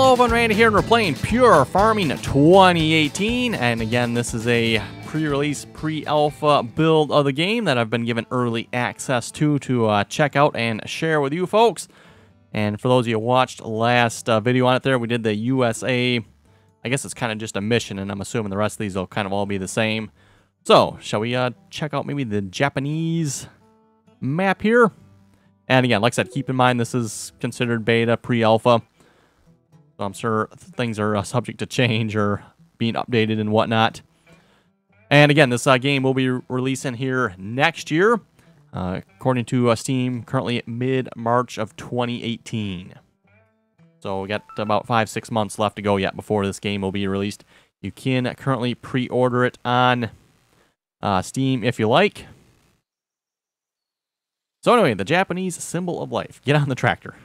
Hello, everyone, Randy here, and we're playing Pure Farming 2018, and again, this is a pre-release, pre-alpha build of the game that I've been given early access to check out and share with you folks. And for those of you who watched last video on it there, we did the USA, I guess it's kind of just a mission, and I'm assuming the rest of these will kind of all be the same. So, shall we check out maybe the Japanese map here? And again, like I said, keep in mind this is considered beta, pre-alpha. So I'm sure things are subject to change or being updated and whatnot. And again, this game will be releasing here next year. According to Steam, currently at mid-March of 2018. So we got about 5-6 months left to go yet before this game will be released. You can currently pre-order it on Steam if you like. So anyway, the Japanese symbol of life. Get on the tractor.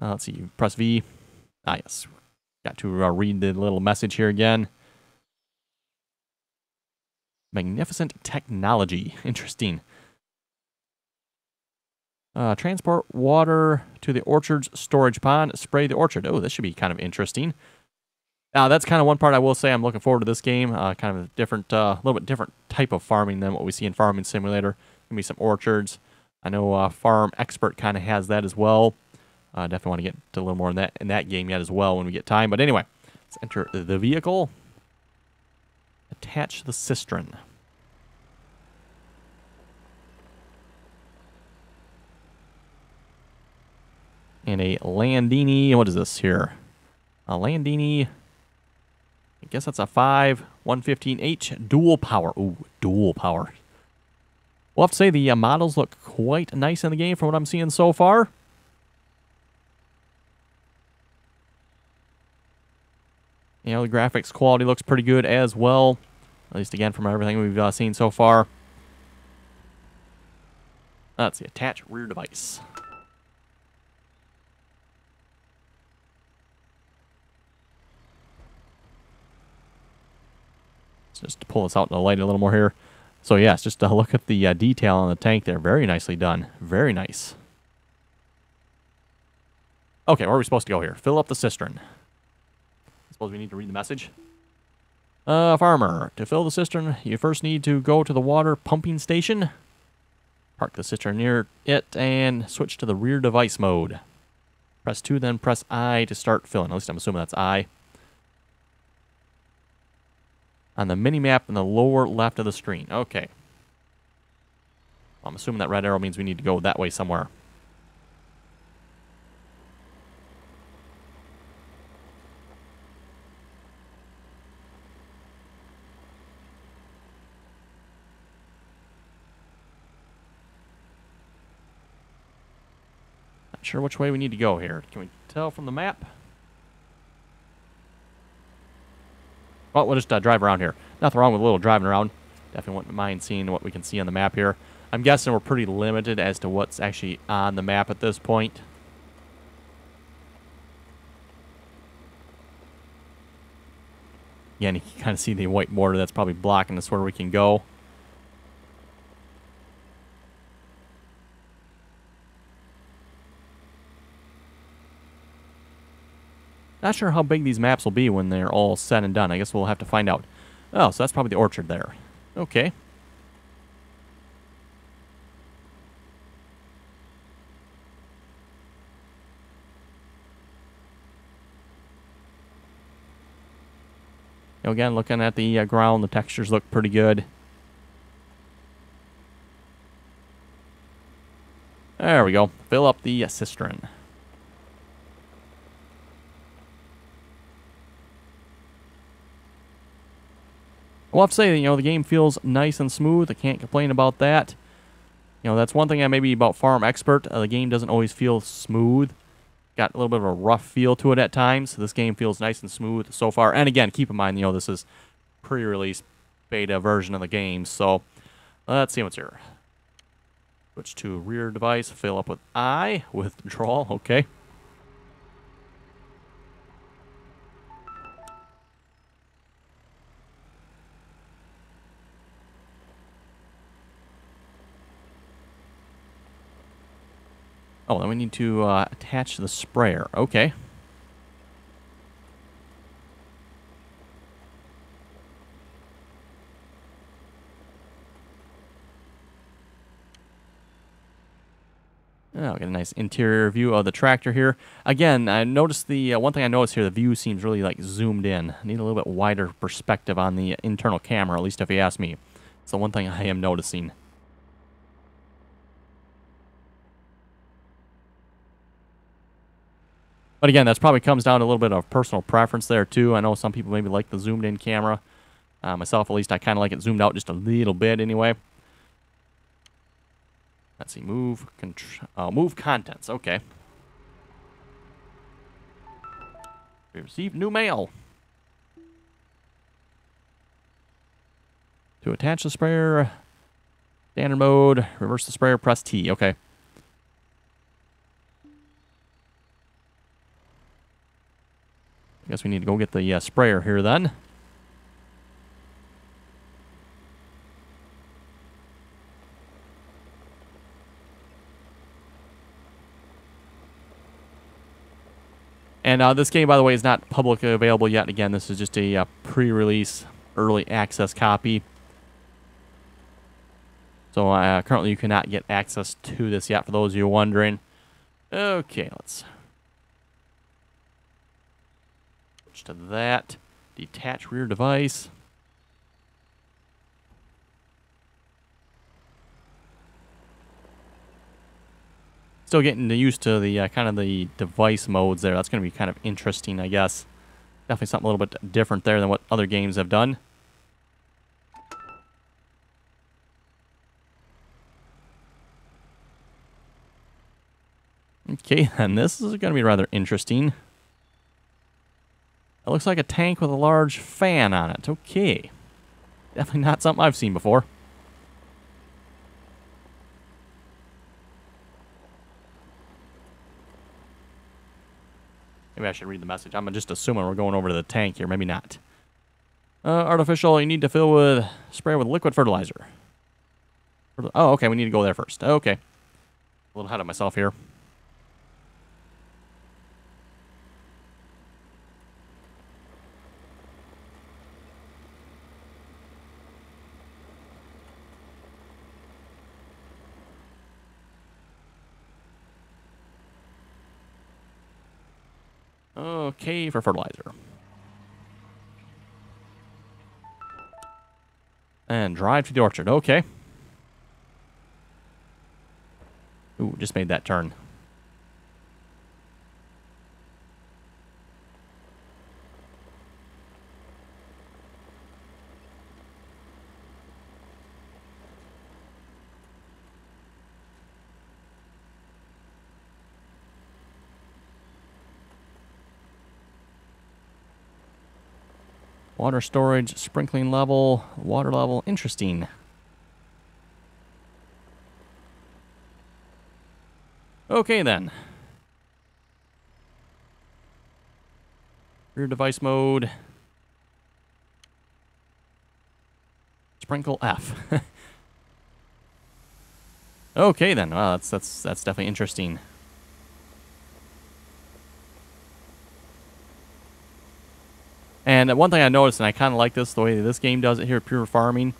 Let's see, press V. Ah, yes. Got to read the little message here again. Magnificent technology. Interesting. Transport water to the orchard's storage pond. Spray the orchard. Oh, this should be kind of interesting. That's kind of one part I will say I'm looking forward to this game. Kind of a different, little bit different type of farming than what we see in Farming Simulator. Gonna be some orchards. I know Farm Expert kind of has that as well. Definitely want to get to a little more in that game yet as well when we get time. But anyway, let's enter the vehicle. Attach the cistern. And a Landini. What is this here? A Landini. I guess that's a 115H dual power. Ooh, dual power. We'll have to say the models look quite nice in the game from what I'm seeing so far. You know, the graphics quality looks pretty good as well. At least, again, from everything we've seen so far. Let's see. Attach rear device. Just to pull this out in the light a little more here. So, yes, just to look at the detail on the tank there. Very nicely done. Very nice. Okay, where are we supposed to go here? Fill up the cistern. Suppose we need to read the message. Farmer, to fill the cistern, you first need to go to the water pumping station. Park the cistern near it and switch to the rear device mode. Press 2, then press I to start filling. At least I'm assuming that's I. On the mini-map in the lower left of the screen. Okay. I'm assuming that red arrow means we need to go that way somewhere. Not sure which way we need to go here. Can we tell from the map? Well, we'll just drive around here. Nothing wrong with a little driving around. Definitely wouldn't mind seeing what we can see on the map here. I'm guessing we're pretty limited as to what's actually on the map at this point. Again, you can kind of see the white border that's probably blocking us where we can go. Not sure how big these maps will be when they're all said and done. I guess we'll have to find out. Oh, so that's probably the orchard there. Okay. Again, looking at the ground, the textures look pretty good. There we go. Fill up the cistern. I'll have to say, you know, the game feels nice and smooth. I can't complain about that. You know, that's one thing maybe about Farm Expert. The game doesn't always feel smooth. Got a little bit of a rough feel to it at times. This game feels nice and smooth so far. And again, keep in mind, you know, this is pre-release beta version of the game. So, let's see what's here. Switch to rear device. Fill up with I. Withdrawal. Okay. Oh, then we need to attach the sprayer. Okay. Oh, get a nice interior view of the tractor here. Again, I noticed the one thing I noticed here, the view seems really like zoomed in. I need a little bit wider perspective on the internal camera, at least if you ask me. It's the one thing I am noticing. But again, that probably comes down to a little bit of personal preference there too. I know some people maybe like the zoomed in camera. Myself, at least, I kind of like it zoomed out just a little bit anyway. Let's see, move contents. Okay. We received new mail. To attach the sprayer, standard mode, reverse the sprayer, press T. Okay. I guess we need to go get the sprayer here then. And this game, by the way, is not publicly available yet. Again, this is just a pre-release, early access copy. So currently you cannot get access to this yet, for those of you wondering. Okay, let's switch to that. Detach rear device. Still getting used to the kind of the device modes there. That's going to be kind of interesting, I guess. Definitely something a little bit different there than what other games have done. Okay, then this is going to be rather interesting. It looks like a tank with a large fan on it. Okay. Definitely not something I've seen before. Maybe I should read the message. I'm just assuming we're going over to the tank here. Maybe not. Artificial, you need to fill with spray with liquid fertilizer. Oh, okay. We need to go there first. Okay. A little ahead of myself here. Okay, for fertilizer. And drive to the orchard. Okay. Ooh, just made that turn. Water storage, sprinkling level, water level. Interesting. Okay, then. Rear device mode. Sprinkle F. Okay, then. Wow, that's definitely interesting. And one thing I noticed, and I kind of like this, the way this game does it here at Pure Farming,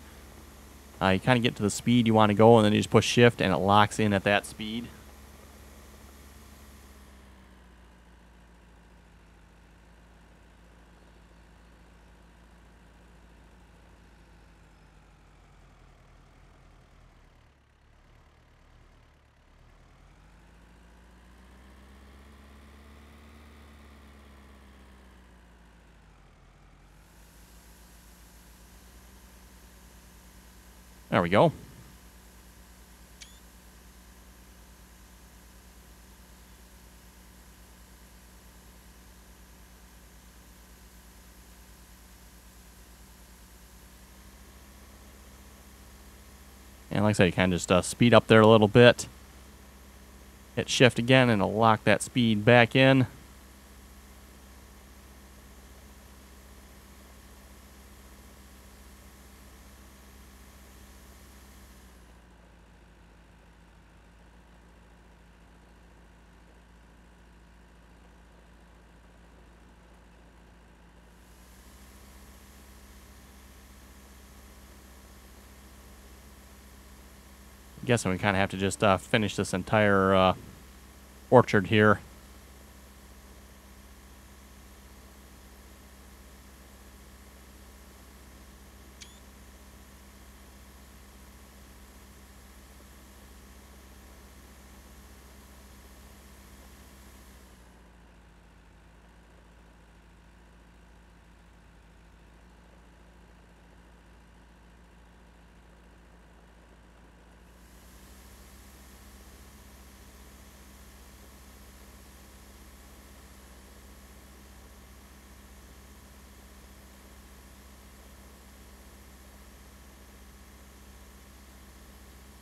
you kind of get to the speed you want to go, and then you just push shift, and it locks in at that speed. There we go. And like I said, you kind of just speed up there a little bit. Hit shift again, and it'll lock that speed back in. Guessing we kind of have to just finish this entire orchard here.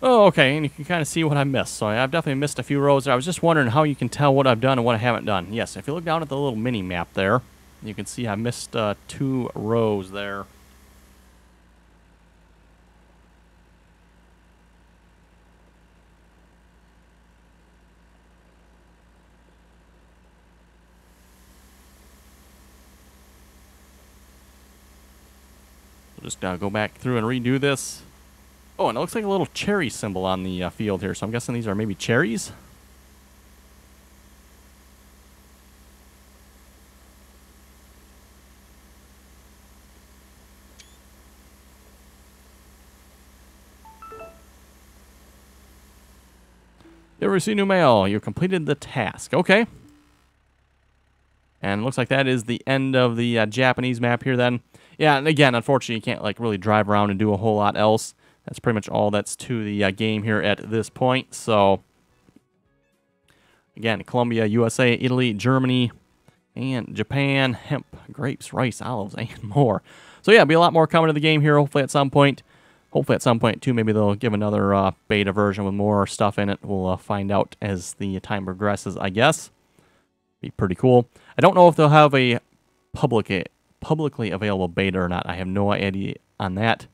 Oh, okay, and you can kind of see what I missed. So I've definitely missed a few rows there. I was just wondering how you can tell what I've done and what I haven't done. Yes, if you look down at the little mini map there, you can see I missed 2 rows there. So just go back through and redo this. Oh, and it looks like a little cherry symbol on the field here, so I'm guessing these are maybe cherries? You receive new mail. You completed the task. Okay. And it looks like that is the end of the Japanese map here then. Yeah, and again, unfortunately, you can't like really drive around and do a whole lot else. That's pretty much all that's to the game here at this point. So, again, Colombia, USA, Italy, Germany, and Japan, hemp, grapes, rice, olives, and more. So, yeah, there'll be a lot more coming to the game here, hopefully at some point. Hopefully at some point, too, maybe they'll give another beta version with more stuff in it. We'll find out as the time progresses, I guess. Be pretty cool. I don't know if they'll have a publicly available beta or not. I have no idea on that.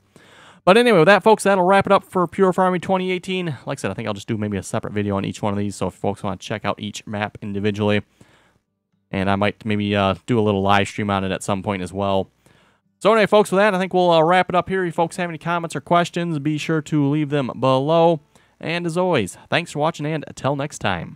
But anyway, with that, folks, that'll wrap it up for Pure Farming 2018. Like I said, I think I'll just do maybe a separate video on each one of these, so if folks want to check out each map individually. And I might maybe do a little live stream on it at some point as well. So anyway, folks, with that, I think we'll wrap it up here. If you folks have any comments or questions, be sure to leave them below. And as always, thanks for watching, and until next time.